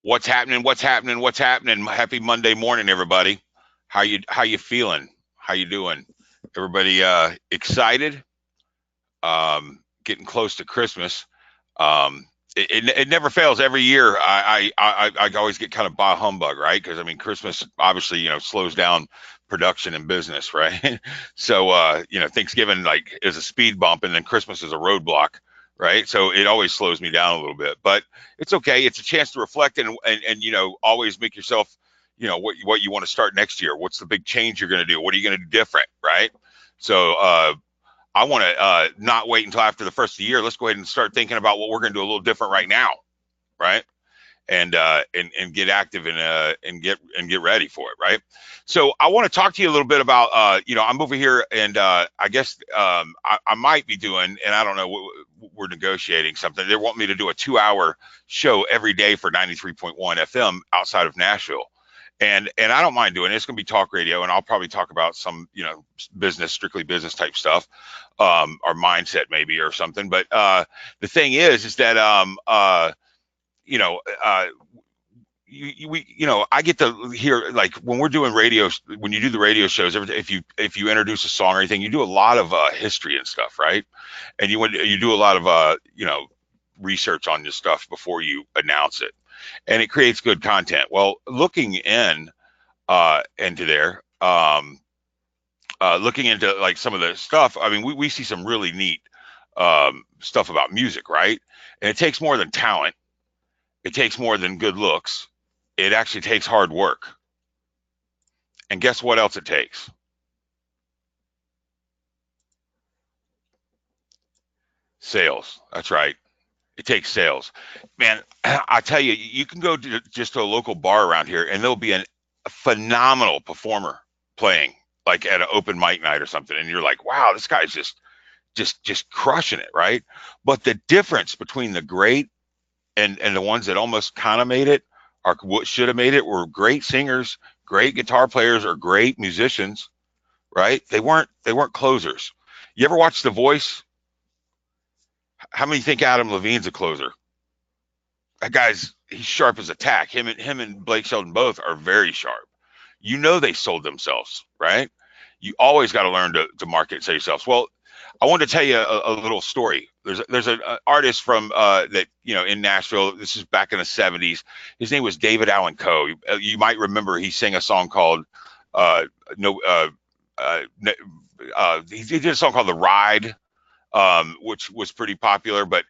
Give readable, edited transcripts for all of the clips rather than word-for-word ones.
What's happening? What's happening? What's happening? Happy Monday morning, everybody. How you feeling? How you doing? Everybody excited? Getting close to Christmas. Um, it never fails every year. I always get kind of bah humbug, right? Because I mean, Christmas obviously slows down production and business, right? So Thanksgiving like is a speed bump, and then Christmas is a roadblock, right? So it always slows me down a little bit, but it's okay. It's a chance to reflect and always make yourself what you want to start next year. What's the big change you're going to do? What are you going to do different, right? So I want to not wait until after the first of the year. Let's go ahead and start thinking about what we're going to do a little different right now, right? And get active and get ready for it, right? So I want to talk to you a little bit about I'm over here and I guess I might be doing, and I don't know, we're negotiating something. They want me to do a 2-hour show every day for 93.1 FM outside of Nashville. And I don't mind doing it. It's going to be talk radio, and I'll probably talk about some business, strictly business type stuff, or mindset maybe or something. But the thing is that you know, uh, I get to hear, like, when we're doing radio, when you do the radio shows, if you introduce a song or anything, you do a lot of history and stuff, right? And you do a lot of research on this stuff before you announce it, and it creates good content. Well, looking into there, looking into like some of the stuff, I mean, we see some really neat stuff about music, right? And it takes more than talent. It takes more than good looks. It actually takes hard work. And guess what else it takes? Sales. That's right. It takes sales. Man, I tell you, you can go to just to a local bar around here and there'll be a phenomenal performer playing like at an open mic night or something. And you're like, wow, this guy's just crushing it, right? But the difference between the great and the ones that almost kind of made it, or what should have made it, were great singers, great guitar players, or great musicians, right? They weren't closers. You ever watch The Voice? How many think Adam Levine's a closer? That guy's he's sharp as a tack. Him and Blake Shelton both are very sharp. They sold themselves, right? You always got to learn to market and sell yourselves. Well, I wanted to tell you a little story. There's an artist from that in Nashville. This is back in the '70s. His name was David Allan Coe. You might remember he sang a song called uh, no uh, he did a song called "The Ride," which was pretty popular. But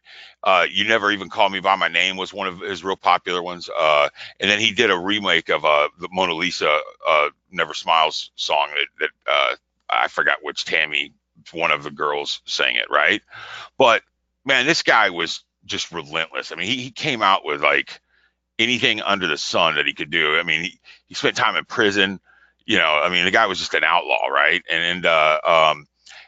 "You Never Even Call Me by My Name" was one of his real popular ones. And then he did a remake of the Mona Lisa "Never Smiles" song that I forgot which Tammy, one of the girls, sang it, right? But man, this guy was just relentless. I mean, he came out with like anything under the sun that he could do. I mean, he spent time in prison. I mean, the guy was just an outlaw, right? And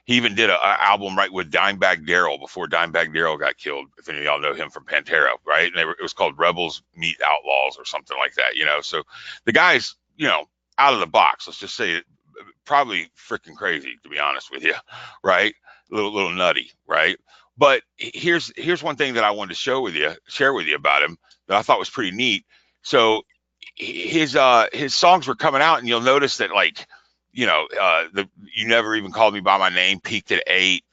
he even did a album right with Dimebag Darrell before Dimebag Darrell got killed. If any of y'all know him from Pantera, right? And it was called Rebels Meet Outlaws or something like that. So the guy's out of the box. Let's just say it, probably freaking crazy, to be honest with you, right? A little nutty, right? But here's one thing that I wanted to share with you about him that I thought was pretty neat. So his songs were coming out, and you'll notice that, like, the "You Never Even Called Me by My Name" peaked at 8.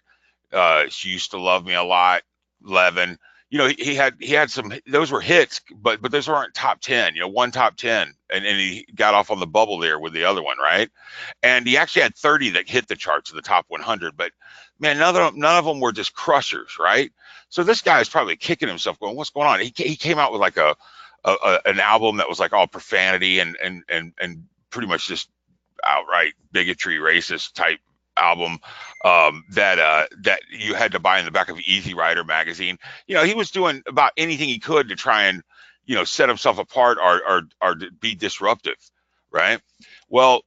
"She Used to Love Me a Lot," 11. He had some, those were hits, but those weren't top 10. One top 10, and he got off on the bubble there with the other one, right? And he actually had 30 that hit the charts of the top 100. But man, none of them were just crushers, right? So this guy is probably kicking himself, going, "What's going on?" He came out with like an album that was like all profanity and pretty much just outright bigotry, racist type album, that you had to buy in the back of Easy Rider magazine. He was doing about anything he could to try and set himself apart or to be disruptive, right? Well,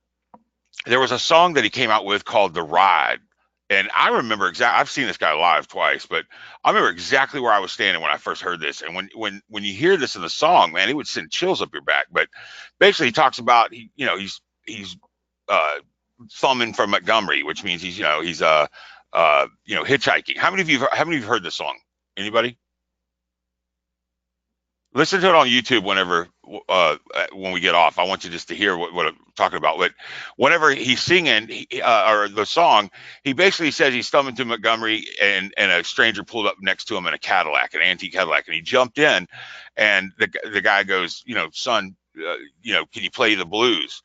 there was a song that he came out with called "The Ride." And I remember exactly. I've seen this guy live twice, but I remember exactly where I was standing when I first heard this. And when you hear this in the song, man, it would send chills up your back. But basically, he talks about he's uh, thumbing from Montgomery, which means he's hitchhiking. How many of you heard this song? Anybody? Listen to it on YouTube when we get off. I want you just to hear what I'm talking about. But whenever he's singing or the song, he basically says he's stumbling through Montgomery, and a stranger pulled up next to him in a Cadillac, an antique Cadillac, and he jumped in, and the guy goes, son, can you play the blues?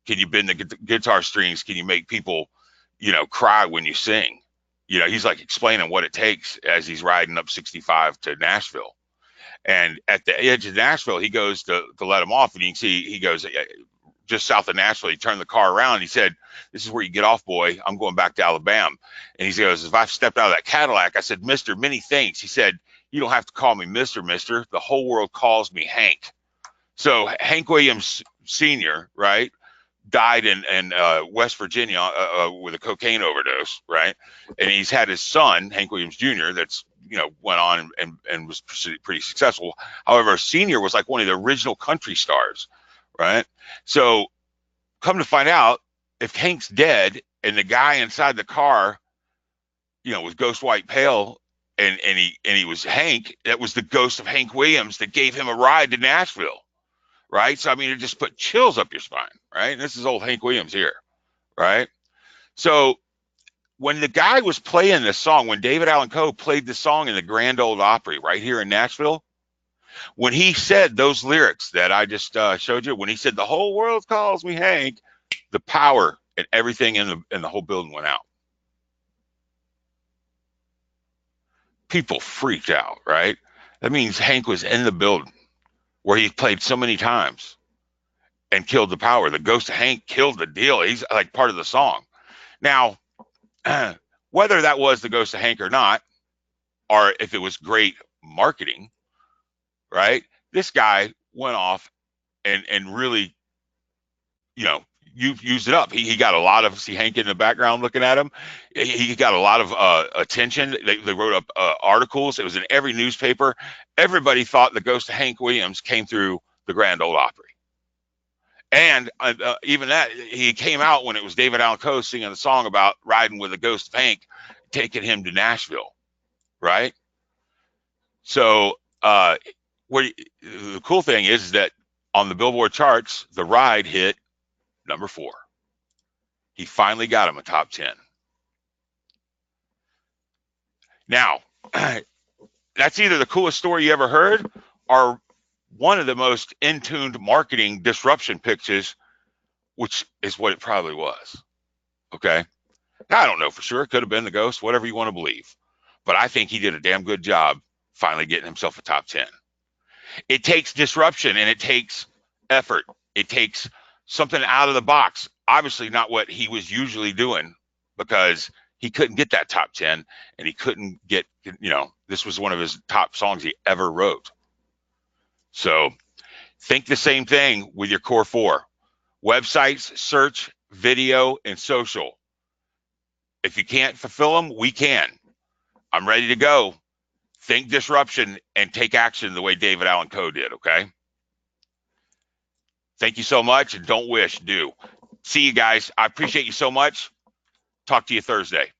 Can you bend the guitar strings? Can you make people, cry when you sing? He's like explaining what it takes as he's riding up 65 to Nashville. And at the edge of Nashville, he goes to let him off, and you can see he goes just south of Nashville. He turned the car around. And he said, "This is where you get off, boy. I'm going back to Alabama." And he goes, "If I stepped out of that Cadillac," I said, "Mister, many thanks." He said, "You don't have to call me Mister. The whole world calls me Hank." So Hank Williams Sr., right, died in West Virginia with a cocaine overdose, right? And he's had his son, Hank Williams Jr., that's, went on and was pretty successful. However, Senior was like one of the original country stars, right? So come to find out, if Hank's dead and the guy inside the car, was Ghost White Pale, and he was Hank, that was the ghost of Hank Williams that gave him a ride to Nashville. Right. So, I mean, it just put chills up your spine. Right. And this is old Hank Williams here. Right. So when the guy was playing this song, when David Allan Coe played the song in the Grand Ole Opry right here in Nashville, when he said those lyrics that I just showed you, when he said, "The whole world calls me Hank," the power and everything in the whole building went out. People freaked out. Right. That means Hank was in the building where he played so many times and killed the power. The ghost of Hank killed the deal. He's like part of the song. Now, whether that was the ghost of Hank or not, or if it was great marketing, right? This guy went off and really, you used it up. He got a lot of, see Hank in the background looking at him. He got a lot of attention. They wrote up articles. It was in every newspaper. Everybody thought the ghost of Hank Williams came through the Grand Ole Opry. And even that, he came out when it was David Allan Coe singing the song about riding with the ghost of Hank, taking him to Nashville, right? So the cool thing is that on the Billboard charts, the ride hit number 4. He finally got him a top 10. Now, that's either the coolest story you ever heard or one of the most in-tuned marketing disruption pitches, which is what it probably was. Okay. Now, I don't know for sure. It could have been the ghost, whatever you want to believe. But I think he did a damn good job finally getting himself a top 10. It takes disruption and it takes effort. It takes something out of the box. Obviously not what he was usually doing, because he couldn't get that top 10 and he couldn't get, this was one of his top songs he ever wrote. So think the same thing with your core 4. Websites, search, video, and social. If you can't fulfill them, we can. I'm ready to go. Think disruption and take action the way David Allan Coe did, okay? Thank you so much, and don't wish, do. See you guys. I appreciate you so much. Talk to you Thursday.